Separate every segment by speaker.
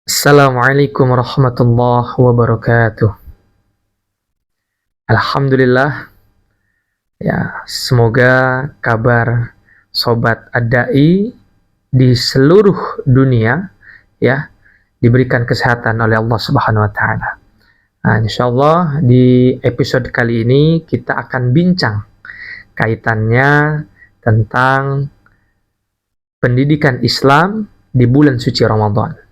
Speaker 1: Assalamualaikum warahmatullahi wabarakatuh. Alhamdulillah, ya, semoga kabar sobat Adai di seluruh dunia ya diberikan kesehatan oleh Allah Subhanahu wa taala. Nah, insyaallah di episode kali ini kita akan bincang kaitannya tentang pendidikan Islam di bulan suci Ramadan.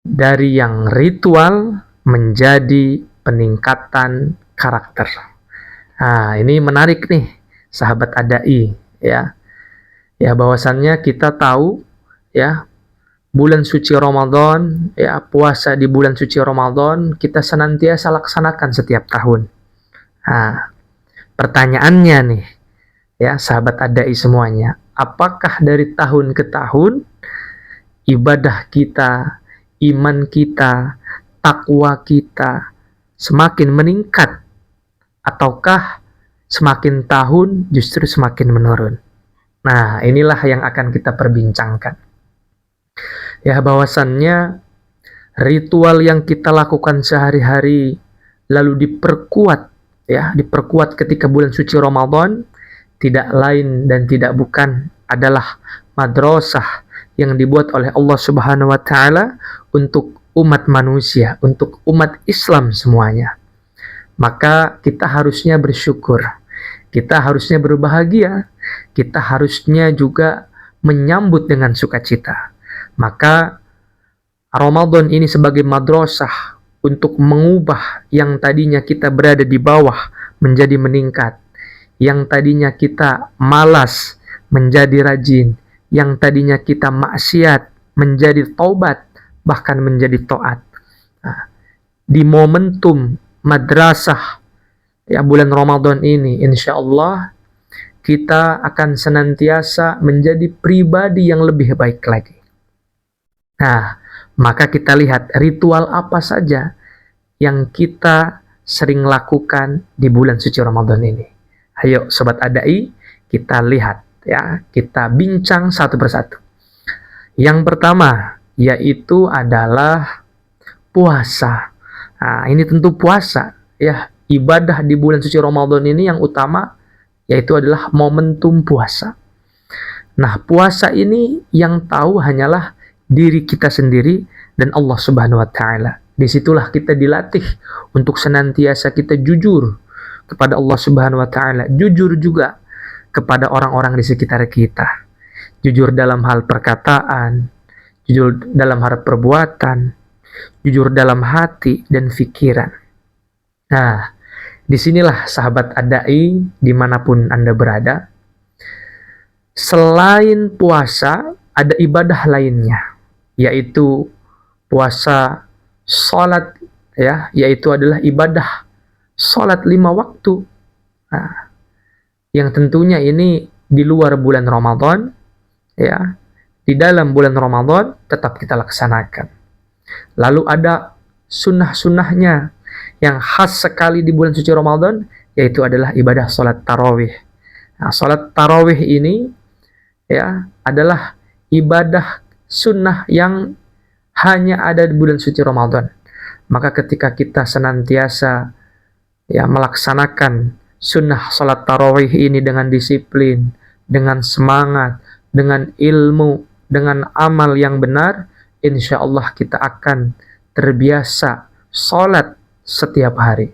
Speaker 1: Dari yang ritual menjadi peningkatan karakter. Nah, ini menarik nih, sahabat Adai, ya. Ya, bahwasannya kita tahu, ya, bulan suci Ramadan, ya, puasa di bulan suci Ramadan kita senantiasa laksanakan setiap tahun. Nah, pertanyaannya nih, ya, sahabat Adai semuanya, apakah dari tahun ke tahun ibadah kita, iman kita, takwa kita semakin meningkat, ataukah semakin tahun justru semakin menurun? Nah, inilah yang akan kita perbincangkan. Ya, bahwasannya ritual yang kita lakukan sehari-hari lalu diperkuat ketika bulan suci Ramadan, tidak lain dan tidak bukan adalah madrasah yang dibuat oleh Allah Subhanahu wa taala untuk umat manusia, untuk umat Islam semuanya. Maka kita harusnya bersyukur, kita harusnya berbahagia, kita harusnya juga menyambut dengan sukacita. Maka Ramadan ini sebagai madrasah untuk mengubah yang tadinya kita berada di bawah menjadi meningkat, yang tadinya kita malas menjadi rajin, yang tadinya kita maksiat menjadi taubat, bahkan menjadi taat. Nah, di momentum madrasah ya bulan Ramadan ini, insya Allah kita akan senantiasa menjadi pribadi yang lebih baik lagi. Nah, maka kita lihat ritual apa saja yang kita sering lakukan di bulan suci Ramadan ini. Ayo sobat Adai, kita lihat ya, kita bincang satu persatu. Yang pertama yaitu adalah puasa. Nah, ini tentu puasa ya, ibadah di bulan suci Ramadan ini yang utama yaitu adalah momentum puasa. Nah, puasa ini yang tahu hanyalah diri kita sendiri dan Allah Subhanahu wa taala. Disitulah kita dilatih untuk senantiasa kita jujur kepada Allah Subhanahu wa taala, jujur juga kepada orang-orang di sekitar kita. Jujur dalam hal perkataan, jujur dalam hal perbuatan, jujur dalam hati dan pikiran. Nah, disinilah sahabat Adai dimanapun Anda berada, selain puasa ada ibadah lainnya, yaitu puasa sholat, ya, yaitu adalah ibadah sholat 5 waktu. Nah, yang tentunya ini di luar bulan Ramadan, ya, di dalam bulan Ramadan tetap kita laksanakan. Lalu ada sunnah-sunnahnya yang khas sekali di bulan suci Ramadan, yaitu adalah ibadah sholat tarawih. Nah, sholat tarawih ini ya adalah ibadah sunnah yang hanya ada di bulan suci Ramadan. Maka ketika kita senantiasa ya melaksanakan sunnah sholat tarawih ini dengan disiplin, dengan semangat, dengan ilmu, dengan amal yang benar, insya Allah kita akan terbiasa sholat setiap hari.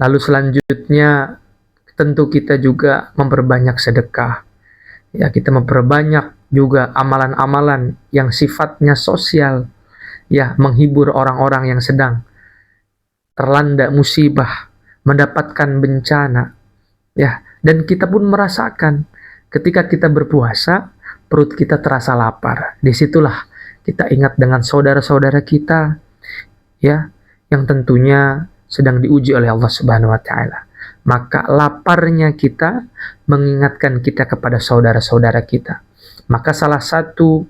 Speaker 1: Lalu selanjutnya tentu kita juga memperbanyak sedekah. Ya, kita memperbanyak juga amalan-amalan yang sifatnya sosial, ya, menghibur orang-orang yang sedang terlanda musibah, mendapatkan bencana, ya, dan kita pun merasakan ketika kita berpuasa, perut kita terasa lapar. Disitulah kita ingat dengan saudara-saudara kita, ya, yang tentunya sedang diuji oleh Allah Subhanahu wa taala. Maka laparnya kita mengingatkan kita kepada saudara-saudara kita. Maka salah satu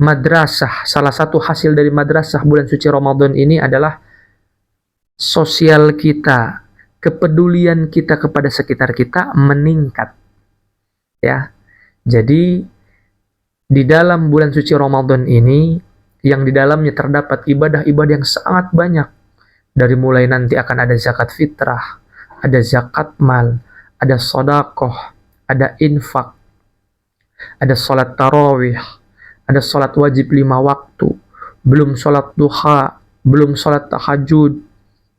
Speaker 1: madrasah, salah satu hasil dari madrasah bulan suci Ramadan ini adalah sosial kita, kepedulian kita kepada sekitar kita meningkat. Ya. Jadi di dalam bulan suci Ramadan ini, yang di dalamnya terdapat ibadah-ibadah yang sangat banyak. Dari mulai nanti akan ada zakat fitrah, ada zakat mal, ada sodakoh, ada infak, ada sholat tarawih, ada sholat wajib 5 waktu, belum sholat duha, belum sholat tahajud,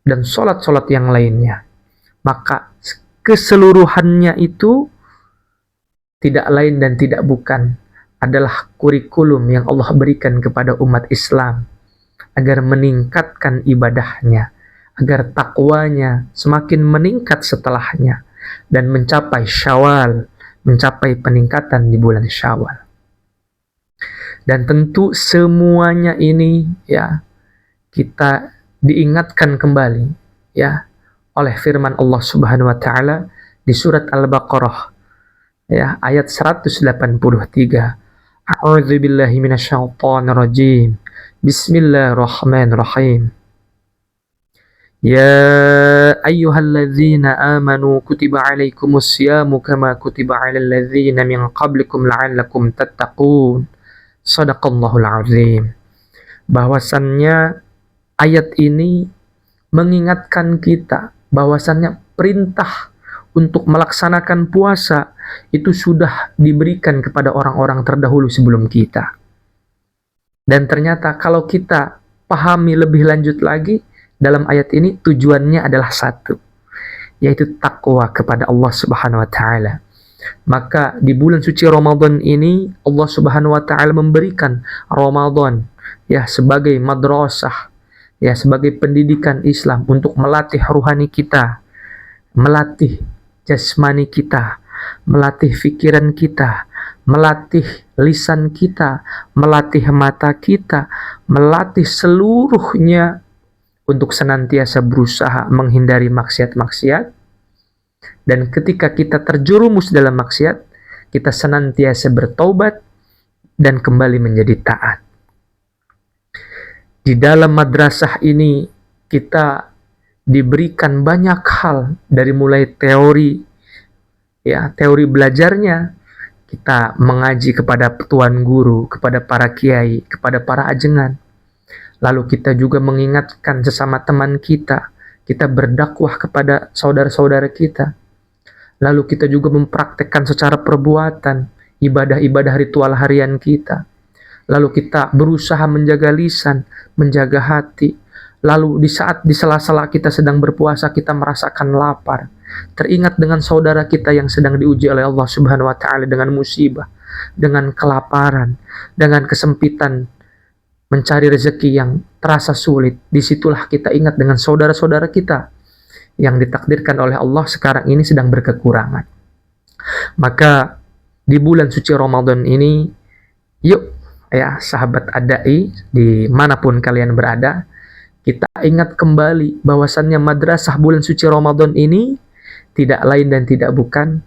Speaker 1: dan sholat-sholat yang lainnya. Maka keseluruhannya itu tidak lain dan tidak bukan adalah kurikulum yang Allah berikan kepada umat Islam agar meningkatkan ibadahnya, agar takwanya semakin meningkat setelahnya dan mencapai Syawal, mencapai peningkatan di bulan Syawal. Dan tentu semuanya ini ya kita diingatkan kembali ya oleh firman Allah Subhanahu wa taala di surat Al-Baqarah ya ayat 183. A'udzu billahi minasyaitonir rajim. Bismillahirrahmanirrahim. Ya ayyuhalladzina amanu kutiba alaikumus syamu kama kutiba alal ladzina min qablikum la'allakum tattaqun. Shadaqallahul azim. Bahwasannya ayat ini mengingatkan kita bahwasannya perintah untuk melaksanakan puasa itu sudah diberikan kepada orang-orang terdahulu sebelum kita. Dan ternyata kalau kita pahami lebih lanjut lagi, dalam ayat ini tujuannya adalah satu, yaitu takwa kepada Allah Subhanahu wa taala. Maka di bulan suci Ramadan ini Allah Subhanahu wa taala memberikan Ramadan ya sebagai madrasah, ya sebagai pendidikan Islam untuk melatih ruhani kita, melatih jasmani kita, melatih pikiran kita, melatih lisan kita, melatih mata kita, melatih seluruhnya untuk senantiasa berusaha menghindari maksiat-maksiat. Dan ketika kita terjerumus dalam maksiat, kita senantiasa bertaubat dan kembali menjadi taat. Di dalam madrasah ini kita diberikan banyak hal, dari mulai teori ya, teori belajarnya kita mengaji kepada tuan guru, kepada para kiai, kepada para ajengan. Lalu kita juga mengingatkan sesama teman kita berdakwah kepada saudara-saudara kita. Lalu kita juga mempraktekkan secara perbuatan ibadah-ibadah ritual harian kita. Lalu kita berusaha menjaga lisan, menjaga hati. Lalu di saat di sela-sela kita sedang berpuasa, kita merasakan lapar. Teringat dengan saudara kita yang sedang diuji oleh Allah Subhanahu wa taala dengan musibah, dengan kelaparan, dengan kesempitan mencari rezeki yang terasa sulit. Disitulah kita ingat dengan saudara-saudara kita yang ditakdirkan oleh Allah sekarang ini sedang berkekurangan. Maka di bulan suci Ramadan ini, yuk ya sahabat Adai dimanapun kalian berada, kita ingat kembali bahwasannya madrasah bulan suci Ramadan ini tidak lain dan tidak bukan,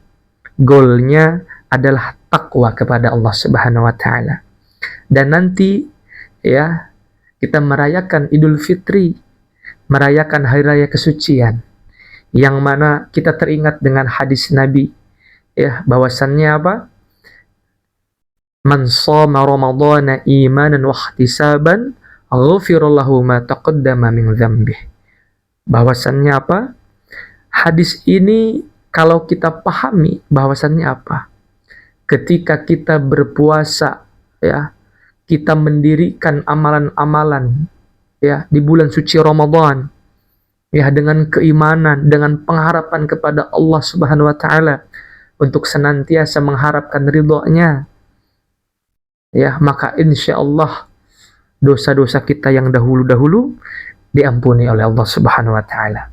Speaker 1: goalnya adalah takwa kepada Allah Subhanahu wa taala. Dan nanti ya kita merayakan Idul Fitri, merayakan hari raya kesucian, yang mana kita teringat dengan hadis Nabi ya bahwasannya apa? Man shoma ramadhana imanan wa ihtisaban ghufirallahu ma taqaddama min dzambih. Bahwasannya apa? Hadis ini kalau kita pahami bahwasannya apa? Ketika kita berpuasa ya, kita mendirikan amalan-amalan ya di bulan suci Ramadan ya dengan keimanan, dengan pengharapan kepada Allah Subhanahu wa taala untuk senantiasa mengharapkan ridhonya. Ya, maka insya Allah dosa-dosa kita yang dahulu-dahulu diampuni oleh Allah Subhanahu wa taala.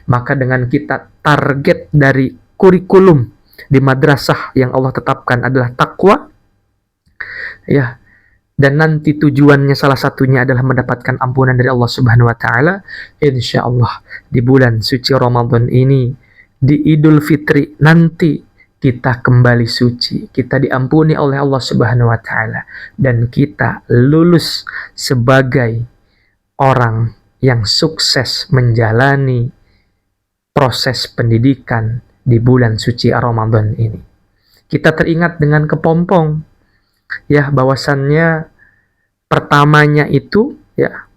Speaker 1: Maka dengan kita target dari kurikulum di madrasah yang Allah tetapkan adalah takwa ya, dan nanti tujuannya salah satunya adalah mendapatkan ampunan dari Allah Subhanahu wa taala. Insyaallah di bulan suci Ramadan ini, di Idul Fitri nanti kita kembali suci, kita diampuni oleh Allah Subhanahu wa taala, dan kita lulus sebagai orang yang sukses menjalani proses pendidikan di bulan suci Ramadan ini. Kita teringat dengan kepompong ya, bahwasannya pertamanya itu ya,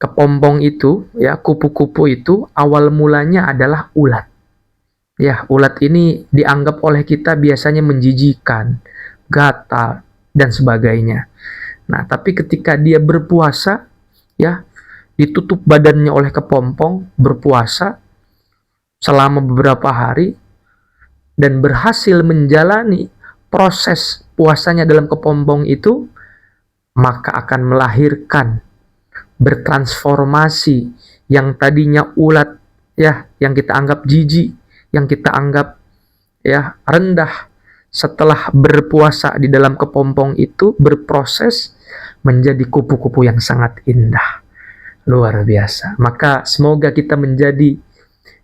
Speaker 1: kepompong itu ya, kupu-kupu itu awal mulanya adalah ulat. Ya, ulat ini dianggap oleh kita biasanya menjijikan, gatal, dan sebagainya. Nah, tapi ketika dia berpuasa, ya, ditutup badannya oleh kepompong, berpuasa selama beberapa hari, dan berhasil menjalani proses puasanya dalam kepompong itu, maka akan melahirkan, bertransformasi yang tadinya ulat, ya, yang kita anggap jijik, yang kita anggap ya rendah, setelah berpuasa di dalam kepompong itu berproses menjadi kupu-kupu yang sangat indah, luar biasa. Maka semoga kita menjadi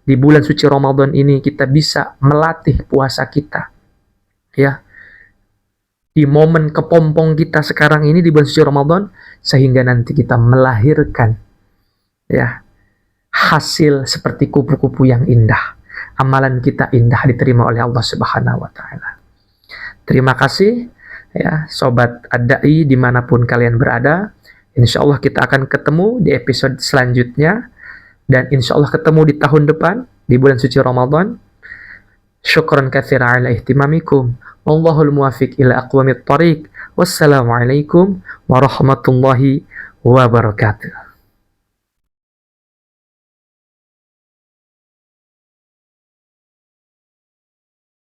Speaker 1: di bulan suci Ramadan ini kita bisa melatih puasa kita ya di momen kepompong kita sekarang ini di bulan suci Ramadan, sehingga nanti kita melahirkan ya hasil seperti kupu-kupu yang indah. Amalan kita indah diterima oleh Allah Subhanahu wa taala. Terima kasih ya sobat Ad-Da'i dimanapun kalian berada. Insya Allah kita akan ketemu di episode selanjutnya, dan insya Allah ketemu di tahun depan di bulan suci Ramadan. Syukran katsira ala ihtimamikum. Wallahul muwafiq ila aqwamit thariq. Wassalamualaikum warahmatullahi wabarakatuh.